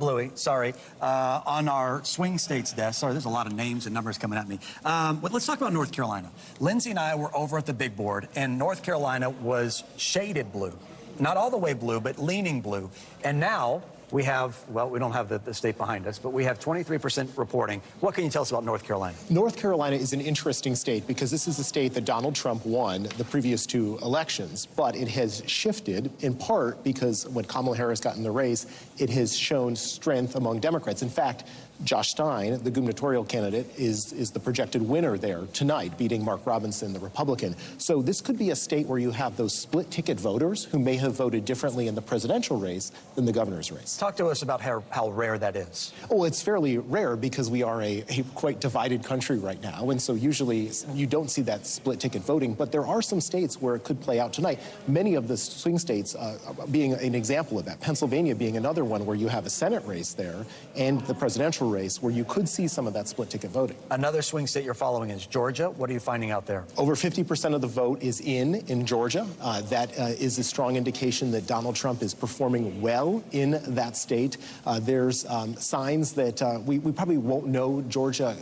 Bluey, sorry, on our swing states desk. Sorry, there's a lot of names and numbers coming at me. But let's talk about North Carolina. Lindsay and I were over at the big board, and North Carolina was shaded blue. Not all the way blue, but leaning blue. And now we have, well, we don't have the state behind us, but we have 23% reporting. What can you tell us about North Carolina? North Carolina is an interesting state because this is a state that Donald Trump won the previous two elections, but it has shifted in part because when Kamala Harris got in the race, it has shown strength among Democrats. In fact, Josh Stein, the gubernatorial candidate, is the projected winner there tonight, beating Mark Robinson, the Republican. So this could be a state where you have those split-ticket voters who may have voted differently in the presidential race than the governor's race. Talk to us about how rare that is. Oh, it's fairly rare because we are a quite divided country right now, and so usually you don't see that split-ticket voting, but there are some states where it could play out tonight. Many of the swing states being an example of that. Pennsylvania being another one where you have a Senate race there and the presidential race where you could see some of that split-ticket voting. Another swing state you're following is Georgia. What are you finding out there? Over 50% of the vote is in Georgia. That is a strong indication that Donald Trump is performing well in that state. There's signs that we probably won't know Georgia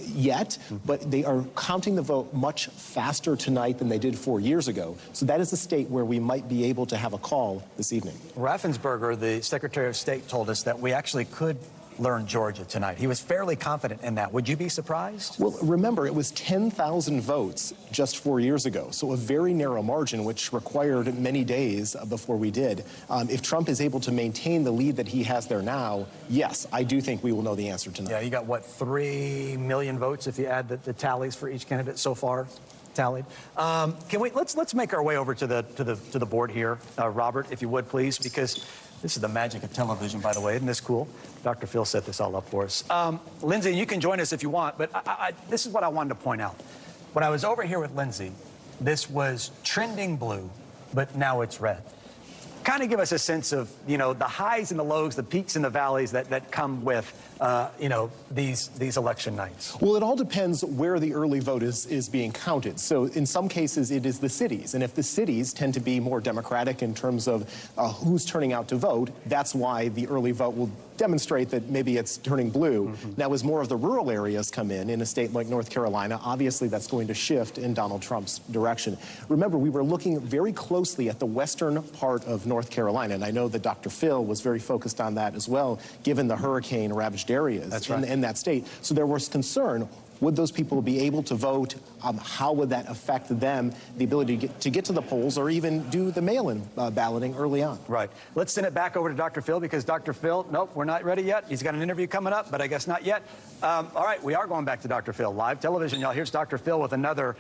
yet, but they are counting the vote much faster tonight than they did 4 years ago. So that is a state where we might be able to have a call this evening. Raffensperger, the Secretary of State, told us that we actually could learn Georgia tonight. He was fairly confident in that. Would you be surprised? Well, remember, it was 10,000 votes just 4 years ago, so a very narrow margin, which required many days before we did. If Trump is able to maintain the lead that he has there now, yes, I do think we will know the answer tonight. Yeah, you got, what, 3 million votes if you add the tallies for each candidate so far? Tallied. Let's make our way over to the board here, Robert, if you would, please, because this is the magic of television, by the way. Isn't this cool? Dr. Phil set this all up for us. Lindsay, you can join us if you want, but this is what I wanted to point out. When I was over here with Lindsay, this was trending blue, but now it's red. Kind of give us a sense of, you know, the highs and the lows, the peaks and the valleys that come with, you know, these election nights. Well, it all depends where the early vote is being counted. So in some cases, it is the cities. And if the cities tend to be more democratic in terms of who's turning out to vote, that's why the early vote will demonstrate that maybe it's turning blue. Now, as more of the rural areas come in a state like North Carolina, obviously that's going to shift in Donald Trump's direction. Remember, we were looking very closely at the western part of North Carolina, and I know that Dr. Phil was very focused on that as well, given the hurricane-ravaged areas in that state. So there was concern. Would those people be able to vote? How would that affect them, the ability to get to the polls or even do the mail-in balloting early on? Right. Let's send it back over to Dr. Phil because Dr. Phil, nope, we're not ready yet. He's got an interview coming up, but I guess not yet. All right, we are going back to Dr. Phil. Live television, y'all. Here's Dr. Phil with another